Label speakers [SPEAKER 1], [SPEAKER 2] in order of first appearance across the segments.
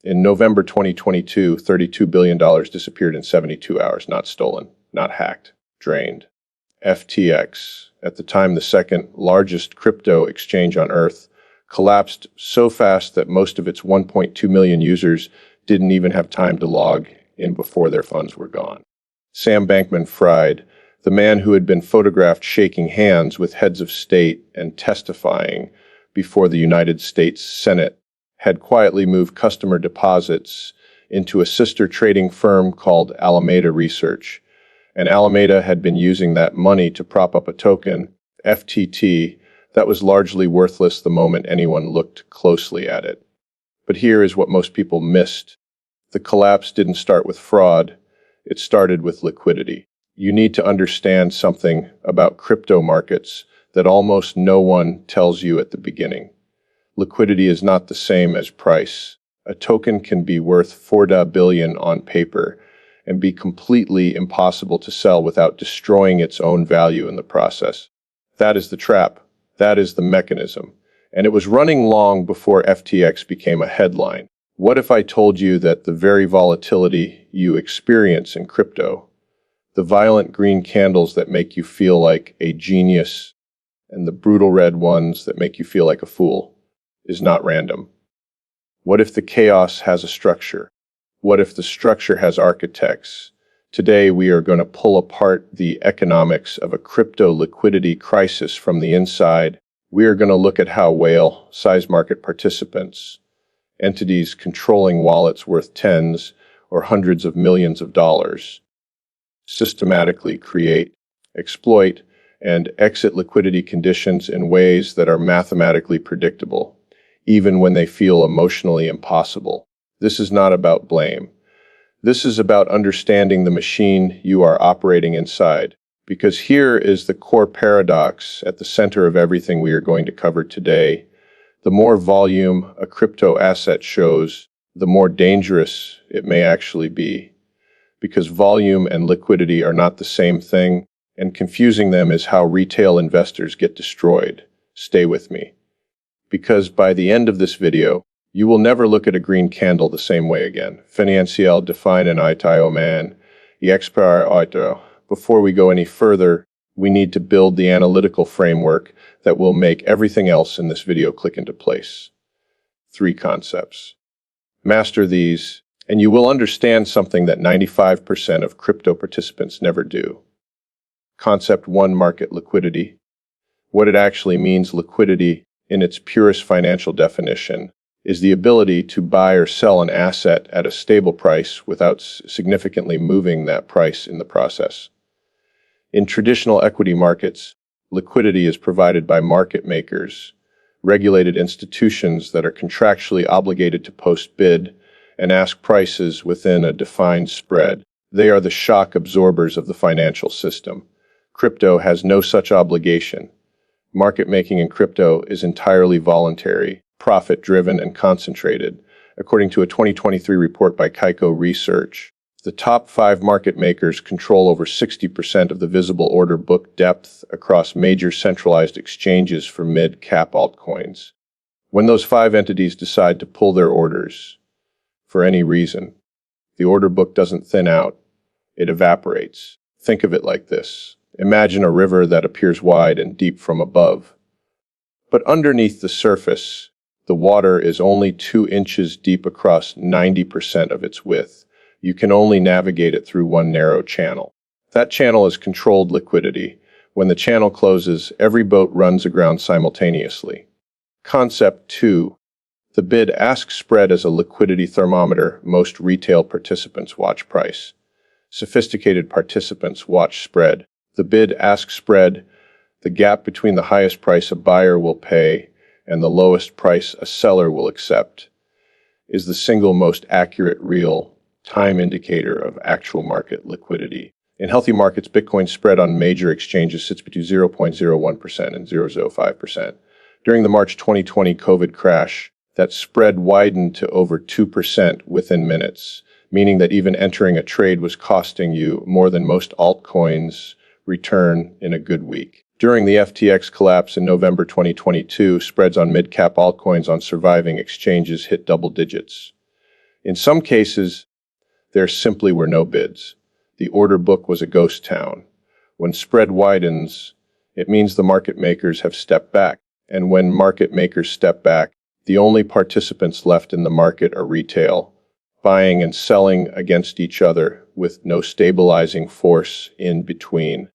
[SPEAKER 1] In November 2022, $32 billion disappeared in 72 hours, not stolen, not hacked, drained. FTX, at the time the second largest crypto exchange on Earth, collapsed so fast that most of its 1.2 million users didn't even have time to log in before their funds were gone. Sam Bankman-Fried, the man who had been photographed shaking hands with heads of state and testifying before the United States Senate, had quietly moved customer deposits into a sister trading firm called Alameda Research, and Alameda had been using that money to prop up a token, FTT, that was largely worthless the moment anyone looked closely at it. But here is what most people missed. The collapse didn't start with fraud, it started with liquidity. You need to understand something about crypto markets that almost no one tells you at the beginning. Liquidity is not the same as price. A token can be worth $4 billion on paper and be completely impossible to sell without destroying its own value in the process. That is the trap. That is the mechanism. And it was running long before FTX became a headline. What if I told you that the very volatility you experience in crypto, the violent green candles that make you feel like a genius, and the brutal red ones that make you feel like a fool, is not random? What if the chaos has a structure? What if the structure has architects? Today, we are going to pull apart the economics of a crypto liquidity crisis from the inside. We are going to look at how whale-sized market participants, entities controlling wallets worth tens or hundreds of millions of dollars, systematically create, exploit, and exit liquidity conditions in ways that are mathematically predictable, even when they feel emotionally impossible. This is not about blame. This is about understanding the machine you are operating inside, because here is the core paradox at the center of everything we are going to cover today. The more volume a crypto asset shows, the more dangerous it may actually be, because volume and liquidity are not the same thing, and confusing them is how retail investors get destroyed. Stay with me, because by the end of this video, you will never look at a green candle the same way again. Financial define an itayo man, ito. Before we go any further, we need to build the analytical framework that will make everything else in this video click into place. 3 concepts. Master these, and you will understand something that 95% of crypto participants never do. Concept 1, market liquidity. What it actually means, liquidity, in its purest financial definition, is the ability to buy or sell an asset at a stable price without significantly moving that price in the process. In traditional equity markets, liquidity is provided by market makers, regulated institutions that are contractually obligated to post bid and ask prices within a defined spread. They are the shock absorbers of the financial system. Crypto has no such obligation. Market making in crypto is entirely voluntary, profit-driven, and concentrated. According to a 2023 report by Kaiko Research, the top 5 market makers control over 60% of the visible order book depth across major centralized exchanges for mid-cap altcoins. When those 5 entities decide to pull their orders, for any reason, the order book doesn't thin out, it evaporates. Think of it like this. Imagine a river that appears wide and deep from above. But underneath the surface, the water is only 2 inches deep across 90% of its width. You can only navigate it through one narrow channel. That channel is controlled liquidity. When the channel closes, every boat runs aground simultaneously. Concept 2. The bid-ask spread as a liquidity thermometer. Most retail participants watch price. Sophisticated participants watch spread. The bid-ask spread, the gap between the highest price a buyer will pay and the lowest price a seller will accept, is the single most accurate real-time indicator of actual market liquidity. In healthy markets, Bitcoin's spread on major exchanges sits between 0.01% and 0.05%. During the March 2020 COVID crash, that spread widened to over 2% within minutes, meaning that even entering a trade was costing you more than most altcoins return in a good week. During the FTX collapse in November 2022, spreads on mid-cap altcoins on surviving exchanges hit double digits. In some cases, there simply were no bids. The order book was a ghost town. When spread widens, it means the market makers have stepped back. And when market makers step back, the only participants left in the market are retail, buying and selling against each other with no stabilizing force in between.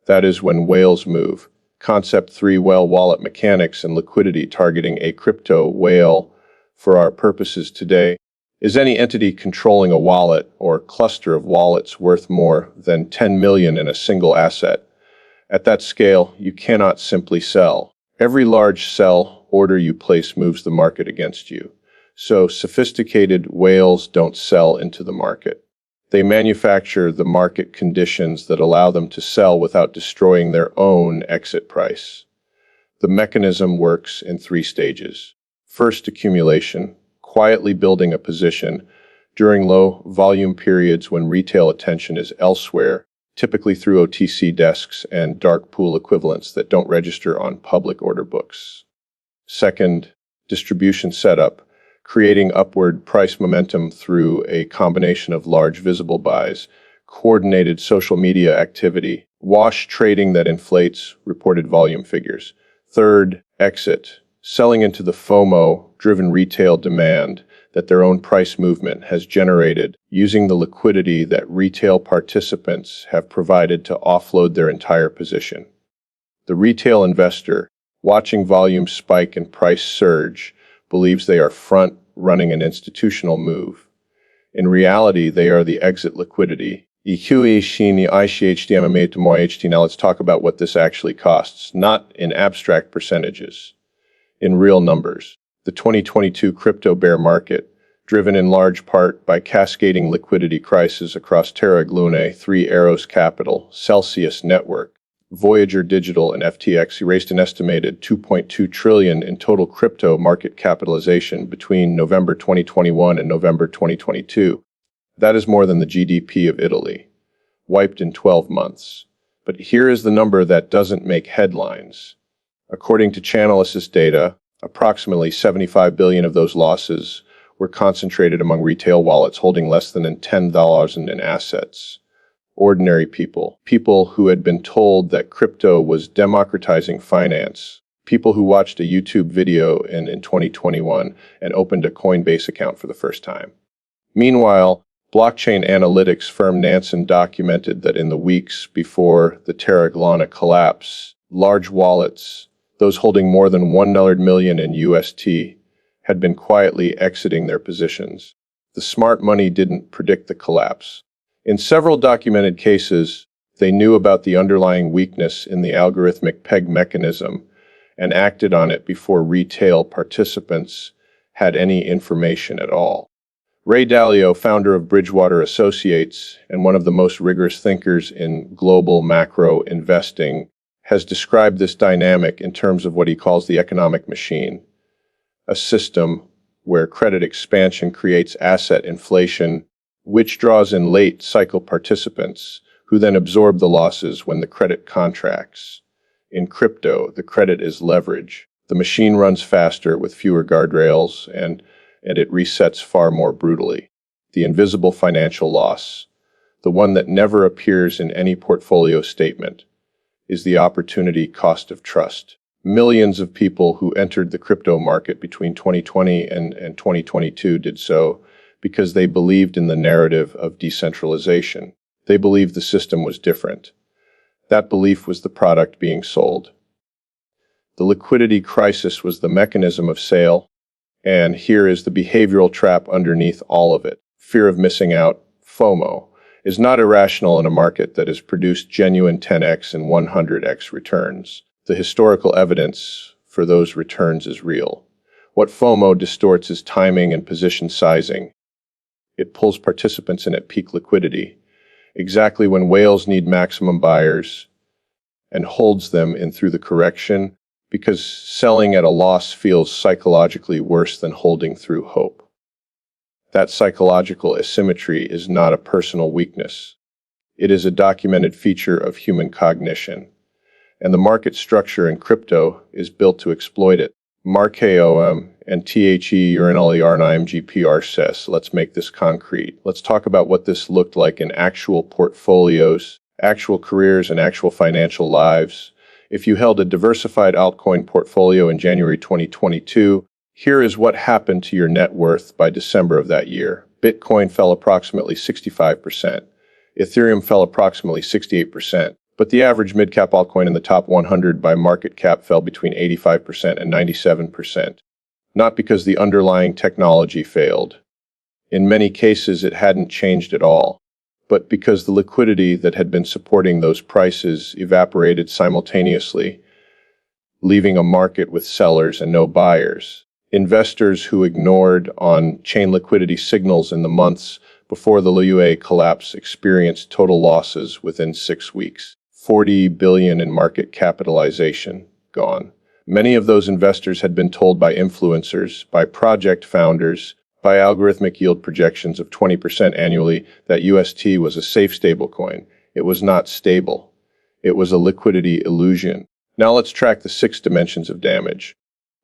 [SPEAKER 1] That is when whales move. Concept 3: whale wallet mechanics and liquidity targeting a crypto whale for our purposes today is any entity controlling a wallet or cluster of wallets worth more than 10 million in a single asset. At that scale, you cannot simply sell. Every large sell order you place moves the market against you. So sophisticated whales don't sell into the market. They manufacture the market conditions that allow them to sell without destroying their own exit price. The mechanism works in 3 stages. First, accumulation, quietly building a position during low volume periods when retail attention is elsewhere, typically through OTC desks and dark pool equivalents that don't register on public order books. Second, distribution setup, creating upward price momentum through a combination of large visible buys, coordinated social media activity, wash trading that inflates reported volume figures. Third, exit, selling into the FOMO-driven retail demand that their own price movement has generated, using the liquidity that retail participants have provided to offload their entire position. The retail investor, watching volume spike and price surge, believes they are front-running an institutional move. In reality, they are the exit liquidity. Now let's talk about what this actually costs, not in abstract percentages, in real numbers. The 2022 crypto bear market, driven in large part by cascading liquidity crises across Terra Luna, Three Arrows Capital, Celsius Network, Voyager Digital, and FTX, erased an estimated $2.2 trillion in total crypto market capitalization between November 2021 and November 2022. That is more than the GDP of Italy, wiped in 12 months. But here is the number that doesn't make headlines. According to Chainalysis data, approximately 75 billion of those losses were concentrated among retail wallets holding less than $10,000 in assets. Ordinary people, people who had been told that crypto was democratizing finance, people who watched a YouTube video in 2021 and opened a Coinbase account for the first time. Meanwhile, blockchain analytics firm Nansen documented that in the weeks before the Terra Luna collapse, large wallets, those holding more than $1 million in UST, had been quietly exiting their positions. The smart money didn't predict the collapse. In several documented cases, they knew about the underlying weakness in the algorithmic peg mechanism and acted on it before retail participants had any information at all. Ray Dalio, founder of Bridgewater Associates and one of the most rigorous thinkers in global macro investing, has described this dynamic in terms of what he calls the economic machine, a system where credit expansion creates asset inflation, which draws in late cycle participants who then absorb the losses when the credit contracts. In crypto, the credit is leverage. The machine runs faster with fewer guardrails and it resets far more brutally. The invisible financial loss, the one that never appears in any portfolio statement, is the opportunity cost of trust. Millions of people who entered the crypto market between 2020 and 2022 did so because they believed in the narrative of decentralization. They believed the system was different. That belief was the product being sold. The liquidity crisis was the mechanism of sale, and here is the behavioral trap underneath all of it. Fear of missing out, FOMO, is not irrational in a market that has produced genuine 10x and 100x returns. The historical evidence for those returns is real. What FOMO distorts is timing and position sizing. It pulls participants in at peak liquidity, exactly when whales need maximum buyers, and holds them in through the correction, because selling at a loss feels psychologically worse than holding through hope. That psychological asymmetry is not a personal weakness. It is a documented feature of human cognition, and the market structure in crypto is built to exploit it. MarKOM and THE says. Let's make this concrete. Let's talk about what this looked like in actual portfolios, actual careers, and actual financial lives. If you held a diversified altcoin portfolio in January 2022, here is what happened to your net worth by December of that year. Bitcoin fell approximately 65%. Ethereum fell approximately 68%. But the average mid-cap altcoin in the top 100 by market cap fell between 85% and 97%. Not because the underlying technology failed. In many cases, it hadn't changed at all, but because the liquidity that had been supporting those prices evaporated simultaneously, leaving a market with sellers and no buyers. Investors who ignored on-chain liquidity signals in the months before the Lua collapse experienced total losses within 6 weeks. 40 billion in market capitalization gone. Many of those investors had been told by influencers, by project founders, by algorithmic yield projections of 20% annually that UST was a safe stablecoin. It was not stable. It was a liquidity illusion. Now let's track the 6 dimensions of damage.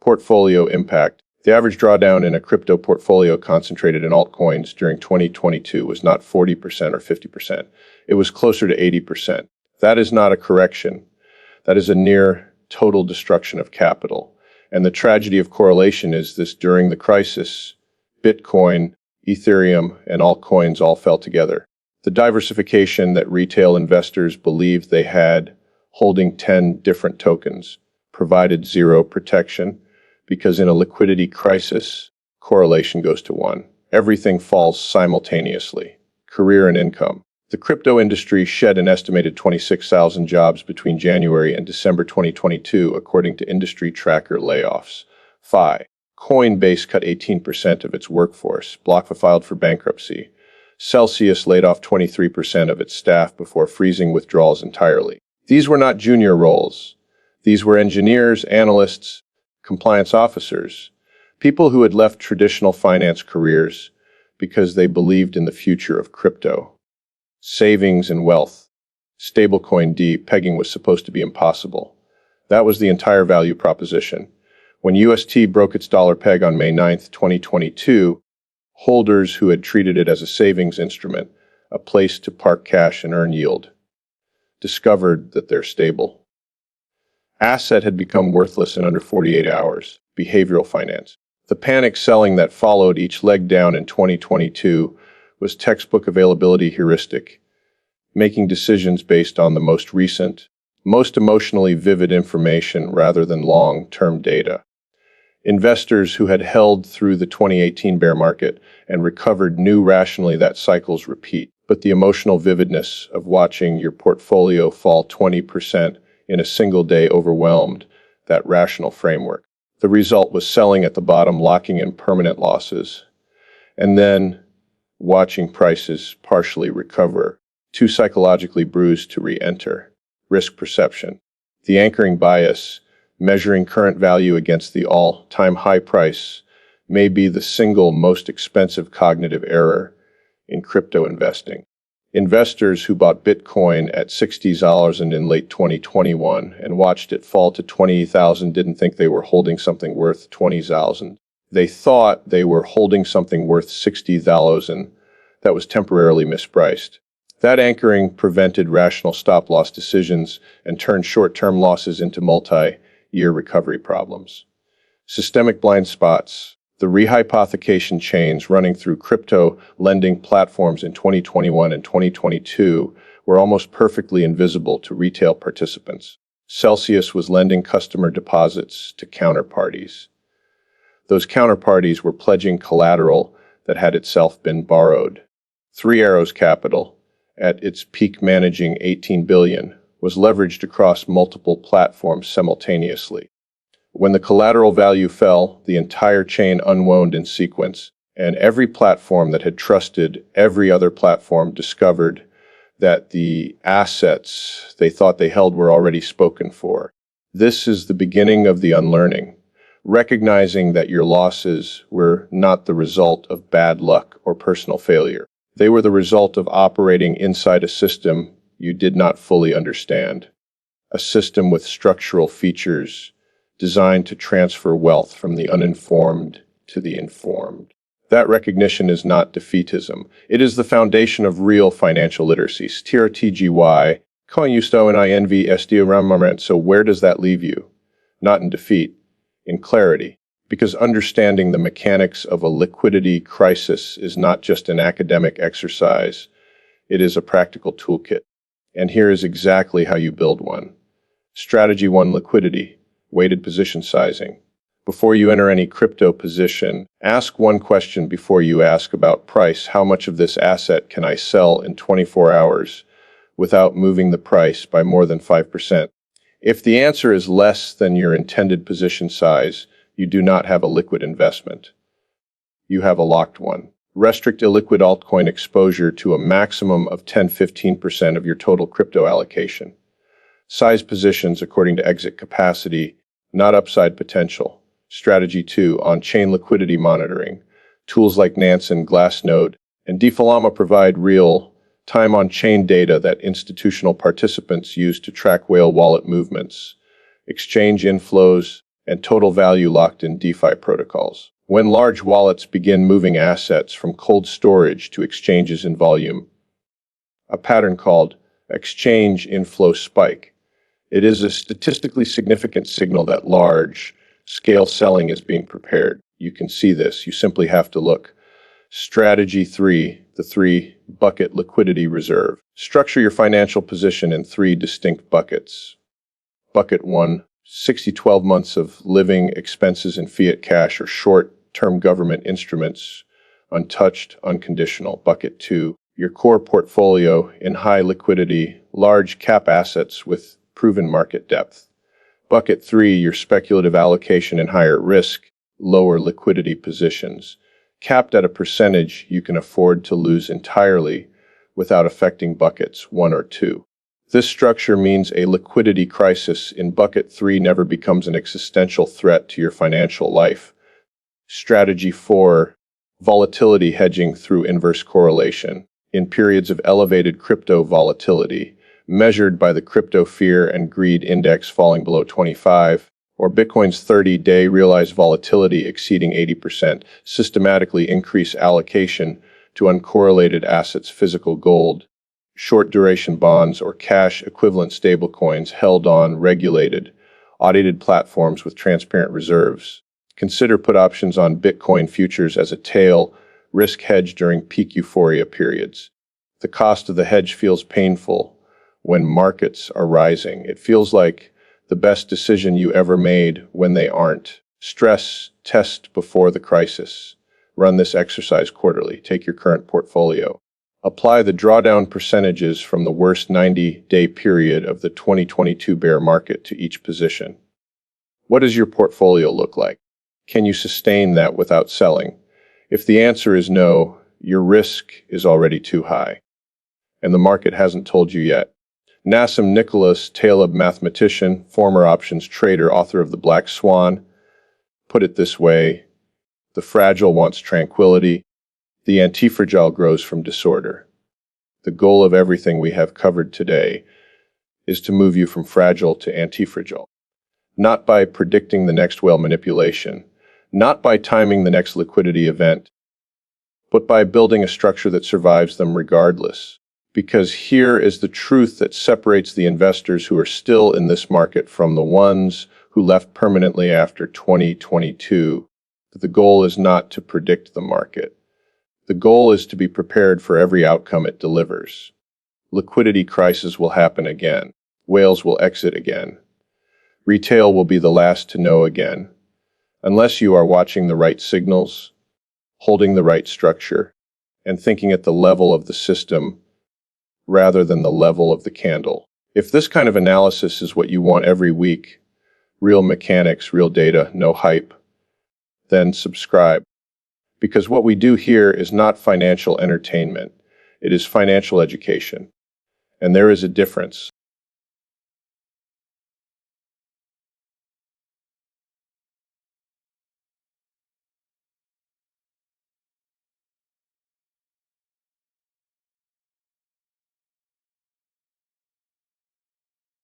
[SPEAKER 1] Portfolio impact. The average drawdown in a crypto portfolio concentrated in altcoins during 2022 was not 40% or 50%. It was closer to 80%. That is not a correction. That is a near total destruction of capital. And the tragedy of correlation is this: during the crisis, Bitcoin, Ethereum, and altcoins all fell together. The diversification that retail investors believed they had, holding 10 different tokens, provided zero protection, because in a liquidity crisis, correlation goes to 1. Everything falls simultaneously. Career and income. The crypto industry shed an estimated 26,000 jobs between January and December 2022, according to industry tracker layoffs. Coinbase cut 18% of its workforce. BlockFi filed for bankruptcy. Celsius laid off 23% of its staff before freezing withdrawals entirely. These were not junior roles. These were engineers, analysts, compliance officers, people who had left traditional finance careers because they believed in the future of crypto. Savings and wealth. Stablecoin pegging was supposed to be impossible. That was the entire value proposition. When UST broke its dollar peg on May 9, 2022, holders who had treated it as a savings instrument, a place to park cash and earn yield, discovered that their stable asset had become worthless in under 48 hours. Behavioral finance. The panic selling that followed each leg down in 2022 was textbook availability heuristic, making decisions based on the most recent, most emotionally vivid information rather than long-term data. Investors who had held through the 2018 bear market and recovered knew rationally that cycles repeat, but the emotional vividness of watching your portfolio fall 20% in a single day overwhelmed that rational framework. The result was selling at the bottom, locking in permanent losses, and then watching prices partially recover, too psychologically bruised to re-enter. Risk perception. The anchoring bias, measuring current value against the all-time high price, may be the single most expensive cognitive error in crypto investing. Investors who bought Bitcoin at $60,000 in late 2021 and watched it fall to $20,000 didn't think they were holding something worth $20,000. They thought they were holding something worth $60,000 that was temporarily mispriced. That anchoring prevented rational stop-loss decisions and turned short-term losses into multi-year recovery problems. Systemic blind spots. The rehypothecation chains running through crypto lending platforms in 2021 and 2022 were almost perfectly invisible to retail participants. Celsius was lending customer deposits to counterparties. Those counterparties were pledging collateral that had itself been borrowed. Three Arrows Capital, at its peak managing $18 billion, was leveraged across multiple platforms simultaneously. When the collateral value fell, the entire chain unwound in sequence, and every platform that had trusted every other platform discovered that the assets they thought they held were already spoken for. This is the beginning of the unlearning. Recognizing that your losses were not the result of bad luck or personal failure. They were the result of operating inside a system you did not fully understand. A system with structural features designed to transfer wealth from the uninformed to the informed. That recognition is not defeatism. It is the foundation of real financial literacy. TRTGY, so where does that leave you? Not in defeat, in clarity. Because understanding the mechanics of a liquidity crisis is not just an academic exercise, it is a practical toolkit. And here is exactly how you build one. Strategy 1: liquidity, weighted position sizing. Before you enter any crypto position, ask one question before you ask about price. How much of this asset can I sell in 24 hours without moving the price by more than 5%? If the answer is less than your intended position size, you do not have a liquid investment. You have a locked one. Restrict illiquid altcoin exposure to a maximum of 10-15% of your total crypto allocation. Size positions according to exit capacity, not upside potential. Strategy 2: on-chain liquidity monitoring. Tools like Nansen, Glassnode, and Defalama provide real-time on-chain data that institutional participants use to track whale wallet movements, exchange inflows, and total value locked in DeFi protocols. When large wallets begin moving assets from cold storage to exchanges in volume, a pattern called exchange inflow spike, it is a statistically significant signal that large-scale selling is being prepared. You can see this. You simply have to look. Strategy 3, the 3-bucket liquidity reserve. Structure your financial position in 3 distinct buckets. Bucket 1, 60-12 months of living expenses in fiat cash or short-term government instruments, untouched, unconditional. Bucket 2, your core portfolio in high liquidity, large cap assets with proven market depth. Bucket 3, your speculative allocation in higher risk, lower liquidity positions, capped at a percentage you can afford to lose entirely without affecting buckets 1 or 2. This structure means a liquidity crisis in Bucket 3 never becomes an existential threat to your financial life. Strategy 4: volatility hedging through inverse correlation. In periods of elevated crypto volatility, measured by the Crypto Fear and Greed Index falling below 25, or Bitcoin's 30-day realized volatility exceeding 80%, systematically increase allocation to uncorrelated assets, physical gold, short-duration bonds, or cash-equivalent stablecoins held on regulated, audited platforms with transparent reserves. Consider put options on Bitcoin futures as a tail risk hedge during peak euphoria periods. The cost of the hedge feels painful when markets are rising. It feels like the best decision you ever made when they aren't. Stress test before the crisis. Run this exercise quarterly. Take your current portfolio. Apply the drawdown percentages from the worst 90-day period of the 2022 bear market to each position. What does your portfolio look like? Can you sustain that without selling? If the answer is no, your risk is already too high. And the market hasn't told you yet. Nassim Nicholas Taleb, mathematician, former options trader, author of The Black Swan, put it this way: the fragile wants tranquility, the antifragile grows from disorder. The goal of everything we have covered today is to move you from fragile to antifragile. Not by predicting the next whale manipulation, not by timing the next liquidity event, but by building a structure that survives them regardless. Because here is the truth that separates the investors who are still in this market from the ones who left permanently after 2022. The goal is not to predict the market. The goal is to be prepared for every outcome it delivers. Liquidity crisis will happen again. Whales will exit again. Retail will be the last to know again. Unless you are watching the right signals, holding the right structure, and thinking at the level of the system rather than the level of the candle. If this kind of analysis is what you want every week, real mechanics, real data, no hype, then subscribe. Because what we do here is not financial entertainment, it is financial education. And there is a difference.